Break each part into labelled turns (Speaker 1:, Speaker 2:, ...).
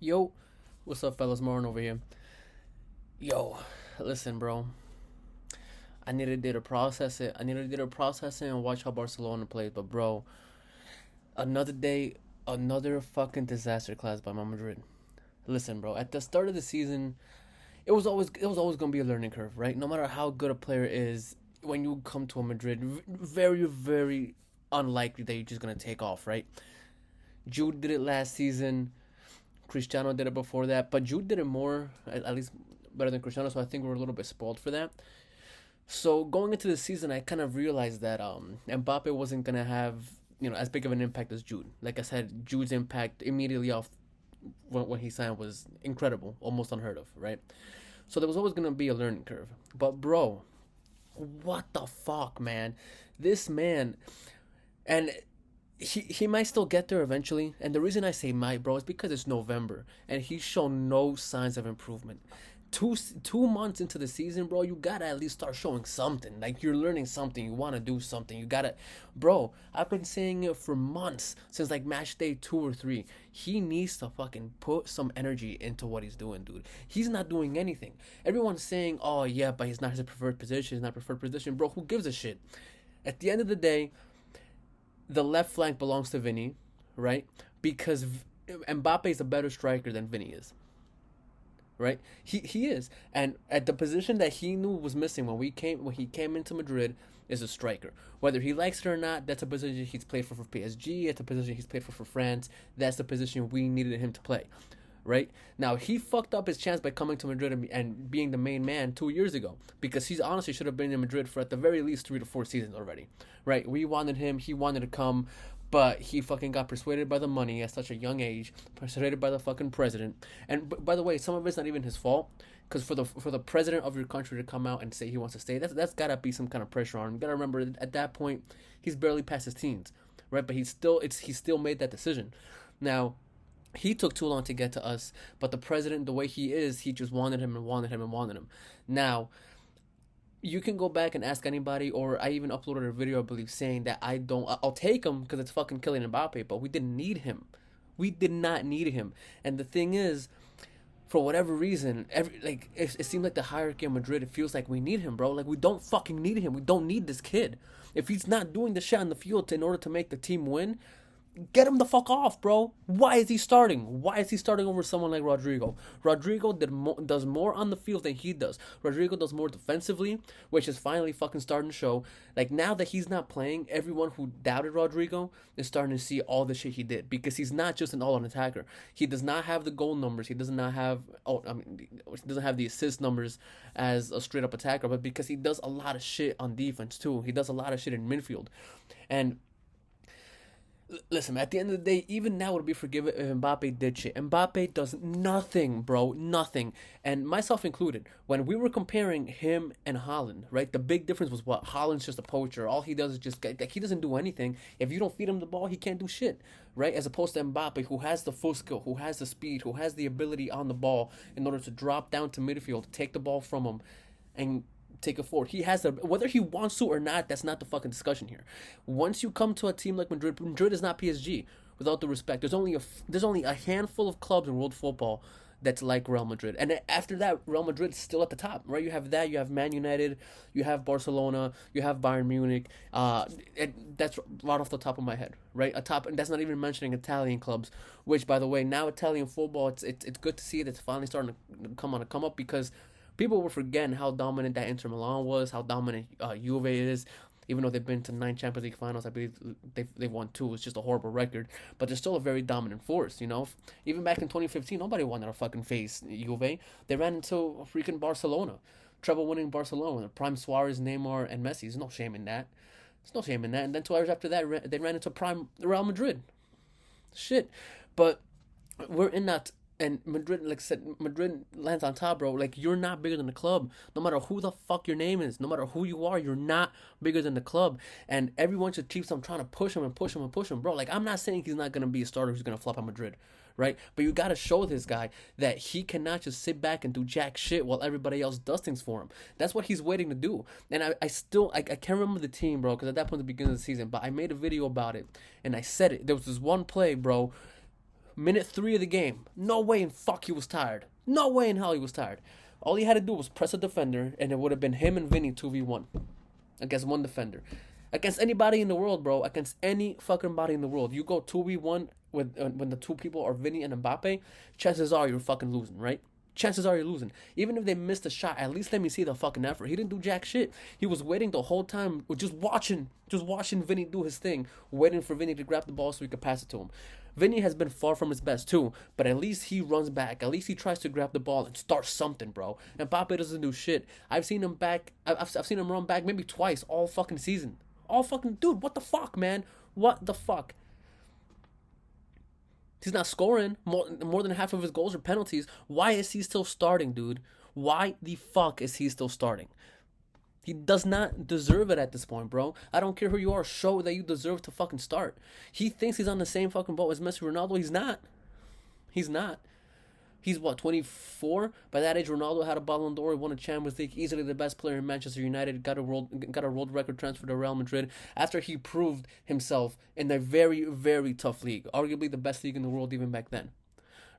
Speaker 1: Yo, what's up, fellas? Martin over here. Yo, listen, bro. I needed to process it. And watch how Barcelona plays. But bro, another day, another fucking disaster class by my Madrid. Listen, bro. At the start of the season, it was always gonna be a learning curve, right? No matter how good a player is, when you come to a Madrid, very unlikely that you're just gonna take off, right? Jude did it last season. Cristiano did it before that, but Jude did it more, at least better than Cristiano. So I think we're a little bit spoiled for that. So going into the season, I kind of realized that Mbappe wasn't gonna have as big of an impact as Jude. Like I said, Jude's impact immediately off when he signed was incredible, almost unheard of, right? So there was always gonna be a learning curve. But bro, what the fuck, man? This man, and he might still get there eventually. And the reason I say might, bro, is because it's November and he's shown no signs of improvement. Two months into the season, bro, you gotta at least start showing something. Like you're learning something, you want to do something. You gotta, bro. I've been saying it for months since like match day 2 or 3. He needs to fucking put some energy into what he's doing, dude. He's not doing anything. Everyone's saying, oh yeah, but he's not his preferred position. He's not preferred position, bro. Who gives a shit? At the end of the day, the left flank belongs to Vinny, right? Because Mbappe is a better striker than Vinny is, right? He is, and at the position that he knew was missing when he came into Madrid is a striker. Whether he likes it or not, that's a position he's played for PSG. It's a position he's played for France. That's the position we needed him to play. Right now, he fucked up his chance by coming to Madrid and being the main man 2 years ago because he's honestly should have been in Madrid for at the very least 3 to 4 seasons already. Right? We wanted him. He wanted to come, but he fucking got persuaded by the money at such a young age, persuaded by the fucking president. And by the way, some of it's not even his fault. Because for the president of your country to come out and say he wants to stay, that's gotta be some kind of pressure on him. You gotta remember at that point he's barely past his teens, right? But he still made that decision. Now he took too long to get to us, but the president, the way he is, he just wanted him and wanted him and wanted him. Now, you can go back and ask anybody, or I even uploaded a video, I believe, saying that I'll take him because it's fucking killing Mbappe, but we didn't need him. We did not need him. And the thing is, for whatever reason, it seems like the hierarchy of Madrid, it feels like we need him, bro. Like, we don't fucking need him. We don't need this kid. If he's not doing the shit on the field in order to make the team win, get him the fuck off, bro. Why is he starting? Why is he starting over someone like Rodrigo? Rodrigo does more on the field than he does. Rodrigo does more defensively, which is finally fucking starting to show. Like, now that he's not playing, everyone who doubted Rodrigo is starting to see all the shit he did because he's not just an all-out attacker. He does not have the goal numbers. He does not have he doesn't have the assist numbers as a straight-up attacker, but because he does a lot of shit on defense too. He does a lot of shit in midfield, and listen, at the end of the day, even now would be forgiven if Mbappe did shit. Mbappe does nothing, bro, nothing. And myself included, when we were comparing him and Haaland, right, the big difference was what? Haaland's just a poacher. All he does is just, like, he doesn't do anything. If you don't feed him the ball, he can't do shit, right? As opposed to Mbappe, who has the full skill, who has the speed, who has the ability on the ball in order to drop down to midfield, take the ball from him, and take it forward. He has the whether he wants to or not. That's not the fucking discussion here. Once you come to a team like Madrid, Madrid is not PSG. Without the respect, there's only a handful of clubs in world football that's like Real Madrid, and after that, Real Madrid's still at the top, right? You have that, you have Man United, you have Barcelona, you have Bayern Munich. That's right off the top of my head, right? A top, and that's not even mentioning Italian clubs. Which, by the way, now Italian football, it's good to see that it's finally starting to come up because people were forgetting how dominant that Inter Milan was, how dominant Juve is. Even though they've been to 9 Champions League finals, I believe they've won 2. It's just a horrible record, but they're still a very dominant force. Even back in 2015, nobody wanted to fucking face Juve. They ran into freaking Barcelona, treble winning Barcelona, prime Suarez, Neymar, and Messi. There's no shame in that. There's no shame in that. And then 2 hours after that, they ran into prime Real Madrid. Shit, but we're in that, and Madrid, like I said, Madrid lands on top, bro. Like, you're not bigger than the club. No matter who the fuck your name is, no matter who you are, you're not bigger than the club. And everyone should keep on trying to push him and push him and push him, bro. Like, I'm not saying he's not gonna be a starter who's gonna flop on Madrid, right? But you gotta show this guy that he cannot just sit back and do jack shit while everybody else does things for him. That's what he's waiting to do. And I can't remember the team, bro, because at that point at the beginning of the season, but I made a video about it and I said it. There was this one play, bro. Minute 3 of the game. No way in fuck he was tired. No way in hell he was tired. All he had to do was press a defender, and it would have been him and Vinny 2v1 against one defender. Against anybody in the world, bro. Against any fucking body in the world. You go 2v1 with when the two people are Vinny and Mbappe, chances are you're fucking losing, right? Chances are you're losing. Even if they missed a shot, at least let me see the fucking effort. He didn't do jack shit. He was waiting the whole time, just watching Vinny do his thing, waiting for Vinny to grab the ball so he could pass it to him. Vinny has been far from his best too, but at least he runs back. At least he tries to grab the ball and start something, bro. And Mbappe doesn't do shit. I've seen him run back maybe twice all fucking season. All fucking, dude, what the fuck, man? What the fuck? He's not scoring. More than half of his goals are penalties. Why is he still starting, dude? Why the fuck is he still starting? He does not deserve it at this point, bro. I don't care who you are. Show that you deserve to fucking start. He thinks he's on the same fucking boat as Messi, Ronaldo. He's not. He's not. He's what, 24? By that age, Ronaldo had a Ballon d'Or, won a Champions League, easily the best player in Manchester United, got a world record transfer to Real Madrid after he proved himself in a very, very tough league, arguably the best league in the world even back then,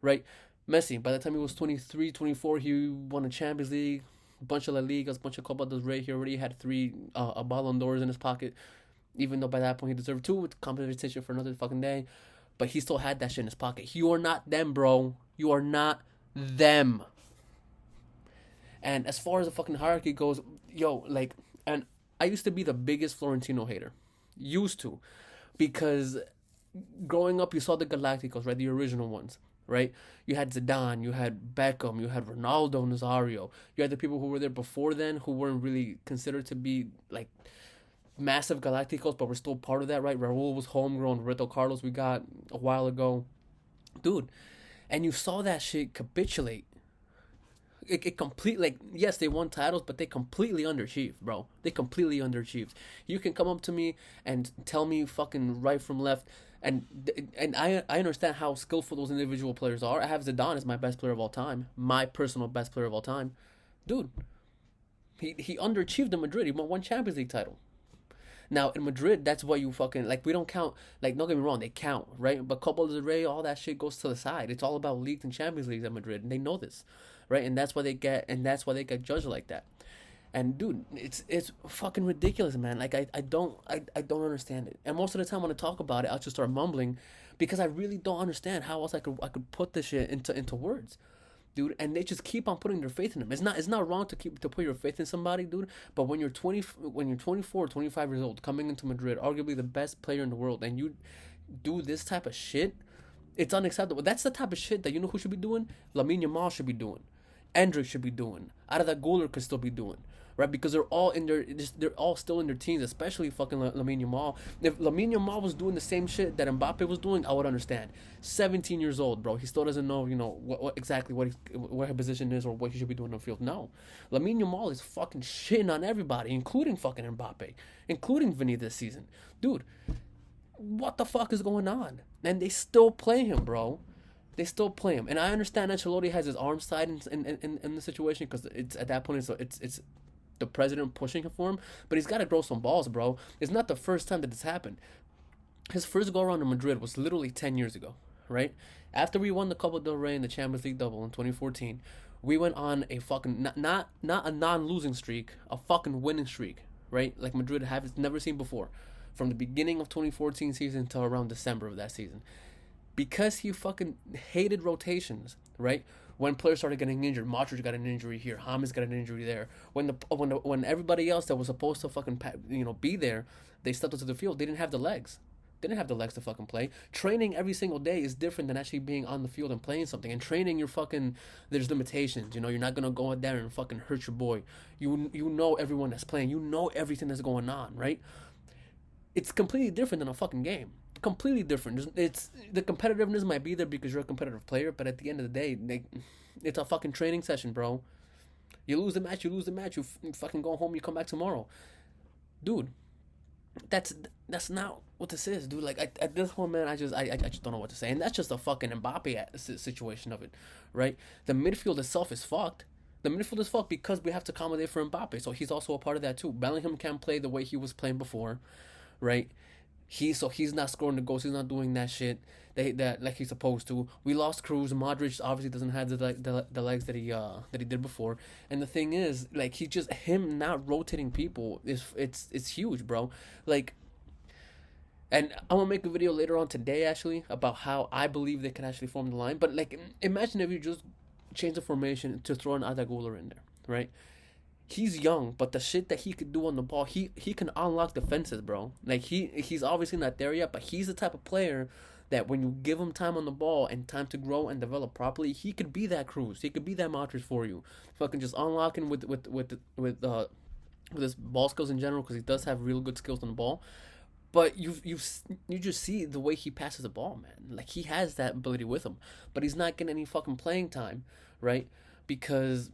Speaker 1: right? Messi, by the time he was 23, 24, he won a Champions League, a bunch of La Ligas, a bunch of Copa del Rey. He already had 3 Ballon d'Ors in his pocket, even though by that point he deserved 2 with competition for another fucking day. But he still had that shit in his pocket. You are not them, bro. You are not them. And as far as the fucking hierarchy goes, and I used to be the biggest Florentino hater. Used to. Because growing up, you saw the Galacticos, right? The original ones, right? You had Zidane, you had Beckham, you had Ronaldo, Nazario. You had the people who were there before then who weren't really considered to be, like, massive Galacticos, but we're still part of that, right? Raul was homegrown. Roberto Carlos we got a while ago. Dude, and you saw that shit capitulate. It complete, like, yes, they won titles, but they completely underachieved, bro. They completely underachieved. You can come up to me and tell me fucking right from left, and I understand how skillful those individual players are. I have Zidane as my best player of all time. My personal best player of all time. Dude, he underachieved in Madrid. He won 1 Champions League title. Now, in Madrid, that's what you fucking, like, we don't count, like, don't get me wrong, they count, right? But Copa del Rey, all that shit goes to the side. It's all about leagues and Champions Leagues at Madrid, and they know this, right? And that's why they get judged like that. And, dude, it's fucking ridiculous, man. Like, I don't understand it. And most of the time when I talk about it, I'll just start mumbling because I really don't understand how else I could put this shit into words. Dude, and they just keep on putting their faith in him. It's not wrong to put your faith in somebody, dude. But when you're 24, 25 years old, coming into Madrid, arguably the best player in the world, and you do this type of shit, it's unacceptable. That's the type of shit that you know who should be doing? Lamine Yamal should be doing. Endrick should be doing. Arda Güler could still be doing. Right, because they're all still in their teens, especially fucking Lamine Yamal. If Lamine Yamal was doing the same shit that Mbappe was doing, I would understand. 17 years old, bro. He still doesn't know, what exactly what his position is or what he should be doing on the field. No, Lamine Yamal is fucking shitting on everybody, including fucking Mbappe, including Vinny this season, dude. What the fuck is going on? And they still play him, bro. They still play him, and I understand Ancelotti has his arms tied in the situation because it's at that point it's the president pushing him for him, but he's got to grow some balls, bro. It's not the first time that this happened. His first go around in Madrid was literally 10 years ago, right? After we won the Copa del Rey and the Champions League double in 2014, we went on a fucking not a non-losing streak, a fucking winning streak, right? Like Madrid have never seen before, from the beginning of 2014 season until around December of that season, because he fucking hated rotations, right? When players started getting injured, Modric got an injury here, James got an injury there. When everybody else that was supposed to fucking be there, they stepped onto the field. They didn't have the legs. They didn't have the legs to fucking play. Training every single day is different than actually being on the field and playing something. And training, there's limitations. You're not gonna go out there and fucking hurt your boy. You know everyone that's playing. You know everything that's going on, right? It's completely different than a fucking game. Completely different. It's the competitiveness might be there because you're a competitive player, but at the end of the day, it's a fucking training session, bro. You lose the match. You fucking go home. You come back tomorrow, dude. That's not what this is, dude. Like at this point, man, I just don't know what to say, and that's just a fucking Mbappe situation of it, right? The midfield itself is fucked. The midfield is fucked because we have to accommodate for Mbappe, so he's also a part of that too. Bellingham can't play the way he was playing before, right? He's not scoring the goals. He's not doing that shit that like he's supposed to. We lost Cruz. Modric obviously doesn't have the legs that he did before. And the thing is, like, he just him not rotating people is it's huge, bro. Like, and I'm gonna make a video later on today actually about how I believe they can actually form the line. But like, imagine if you just change the formation to throw an Adagula in there, right? He's young, but the shit that he could do on the ball, he can unlock defenses, bro. Like he's obviously not there yet, but he's the type of player that when you give him time on the ball and time to grow and develop properly, he could be that Cruz. He could be that Modric for you. Fucking just unlocking with his ball skills in general because he does have real good skills on the ball. But you just see the way he passes the ball, man. Like he has that ability with him, but he's not getting any fucking playing time, right? Because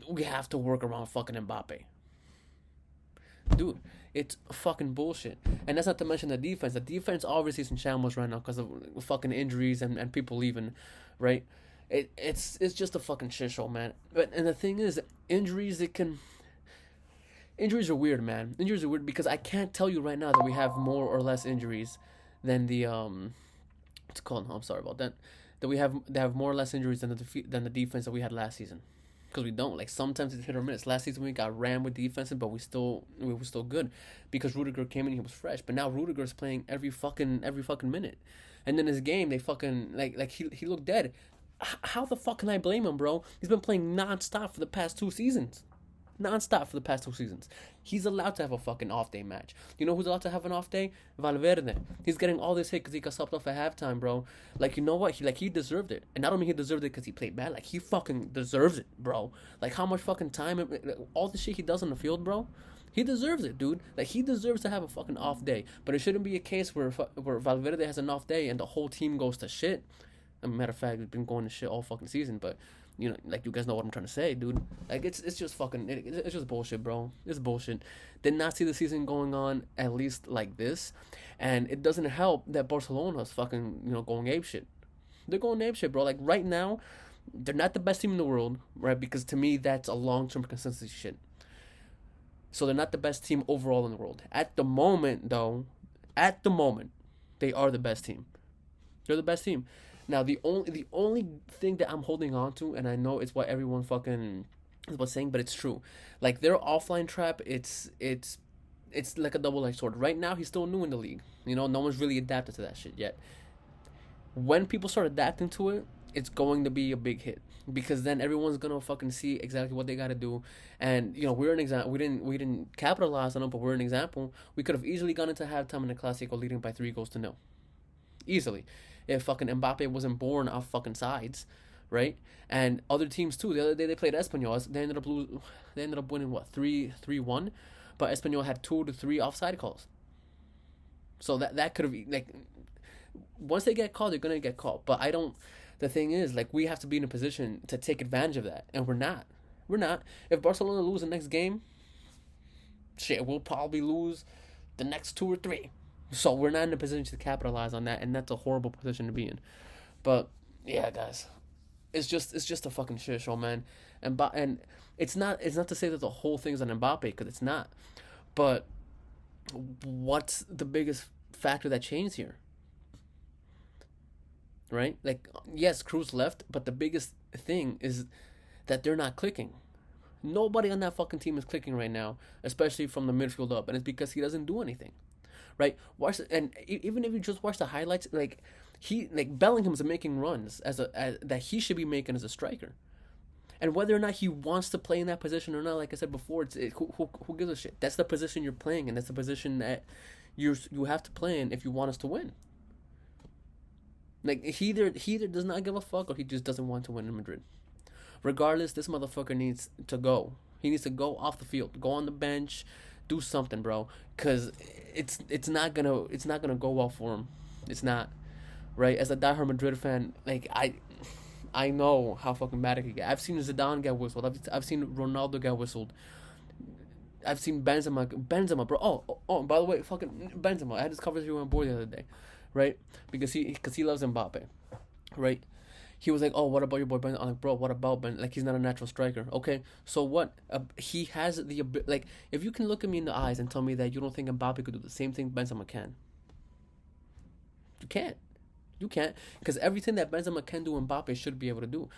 Speaker 1: we have to work around fucking Mbappe. Dude, it's fucking bullshit. And that's not to mention the defense. The defense obviously is in shambles right now because of fucking injuries and people leaving, right? It's just a fucking shit show, man. And the thing is, injuries are weird, man. Injuries are weird because I can't tell you right now that we have more or less injuries than the what's it called? No, I'm sorry about that. That they have more or less injuries than the defense that we had last season. Because we don't, like, sometimes it's hit or miss. Last season we got rammed with defensive, but we were still good because Rudiger came in, he was fresh. But now Rudiger's playing every fucking minute, and then his game they fucking like he looked dead. How the fuck can I blame him, bro? He's been playing nonstop for the past 2 seasons. Non-stop for the past 2 seasons. He's allowed to have a fucking off day match. You know who's allowed to have an off day? Valverde. He's getting all this hit because he got subbed off at halftime, bro. Like, you know what? He deserved it. And not only he deserved it because he played bad, like, he fucking deserves it, bro. Like, how much fucking time, all the shit he does on the field, bro. He deserves it, dude. Like, he deserves to have a fucking off day. But it shouldn't be a case where Valverde has an off day and the whole team goes to shit. As a matter of fact, we've been going to shit all fucking season, but you know, like, you guys know what I'm trying to say, dude. Like, it's just fucking, it's just bullshit, bro. It's bullshit. Did not see the season going on at least like this, and it doesn't help that Barcelona's fucking, you know, going apeshit. They're going apeshit, bro. Like, right now, they're not the best team in the world, right? Because to me, that's a long-term consistency shit. So they're not the best team overall in the world. At the moment, though, they are the best team. They're the best team. Now the only thing that I'm holding on to, and I know it's what everyone fucking is what's saying, but it's true. Like, their offline trap, it's like a double-edged sword. Right now, he's still new in the league. You know, no one's really adapted to that shit yet. When people start adapting to it, it's going to be a big hit because then everyone's gonna fucking see exactly what they gotta do. And you know, we're an example. We didn't capitalize on it, but we're an example. We could have easily gone into halftime in the Clasico leading by 3-0. Easily. If fucking Mbappe wasn't born off fucking sides, right? And other teams too. The other day they played Espanyol. They ended up winning what 3-1, but Espanyol had 2 to 3 offside calls. So that could have, like, once they get called, they're gonna get called. But I don't. The thing is, like, we have to be in a position to take advantage of that, and we're not. We're not. If Barcelona lose the next game, shit, we'll probably lose the next 2 or 3. So we're not in a position to capitalize on that, and that's a horrible position to be in. But yeah, guys, it's just a fucking shit show, man. And it's not to say that the whole thing's on Mbappe, because it's not. But what's the biggest factor that changed here? Right? Like, yes, Cruz left, but the biggest thing is that they're not clicking. Nobody on that fucking team is clicking right now, especially from the midfield up, and it's because he doesn't do anything. Right? Even if you just watch the highlights, like Bellingham's making runs that he should be making as a striker, and whether or not he wants to play in that position or not, like I said before, who gives a shit? That's the position you're playing, and that's the position that you have to play in if you want us to win. Like, he either does not give a fuck or he just doesn't want to win in Madrid. Regardless, this motherfucker needs to go. He needs to go off the field, go on the bench. Do something, bro, because it's not gonna go well for him. It's not, right? As a diehard Madrid fan, like, I know how fucking bad it can get. I've seen Zidane get whistled. I've seen Ronaldo get whistled. I've seen Benzema, bro. Oh, by the way, fucking Benzema. I had this conversation with my boy the other day, right? Because he loves Mbappe, right? He was like, oh, what about your boy Ben? I'm like, bro, what about Ben? Like, he's not a natural striker. Okay, so what? He has the ability. Like, if you can look at me in the eyes and tell me that you don't think Mbappe could do the same thing Benzema can, You can't. You can't, because everything that Benzema can do, Mbappe should be able to do.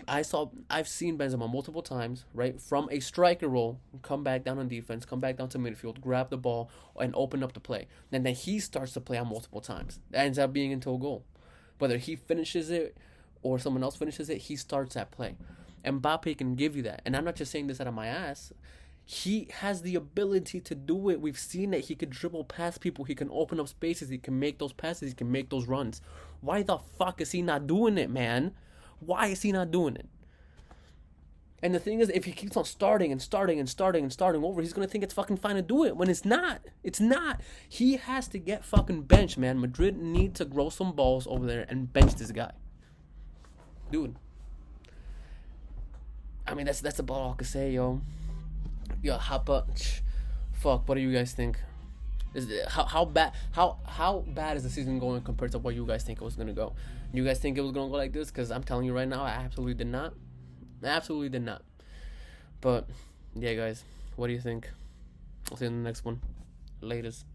Speaker 1: I've seen Benzema multiple times, right, from a striker role, come back down on defense, come back down to midfield, grab the ball, and open up the play. And then he starts to play on multiple times. That ends up being into a goal. Whether he finishes it or someone else finishes it, he starts that play. Mbappe can give you that. And I'm not just saying this out of my ass. He has the ability to do it. We've seen that he can dribble past people. He can open up spaces. He can make those passes. He can make those runs. Why the fuck is he not doing it, man? Why is he not doing it? And the thing is, if he keeps on starting over, he's going to think it's fucking fine to do it when it's not. It's not. He has to get fucking benched, man. Madrid need to grow some balls over there and bench this guy. Dude. I mean, that's about all I can say, yo. Yo, fuck, what do you guys think? How bad is the season going compared to what you guys think it was gonna go? You guys think it was gonna go like this? Because I'm telling you right now, I absolutely did not. But yeah, guys, what do you think? I'll see you in the next one. Latest.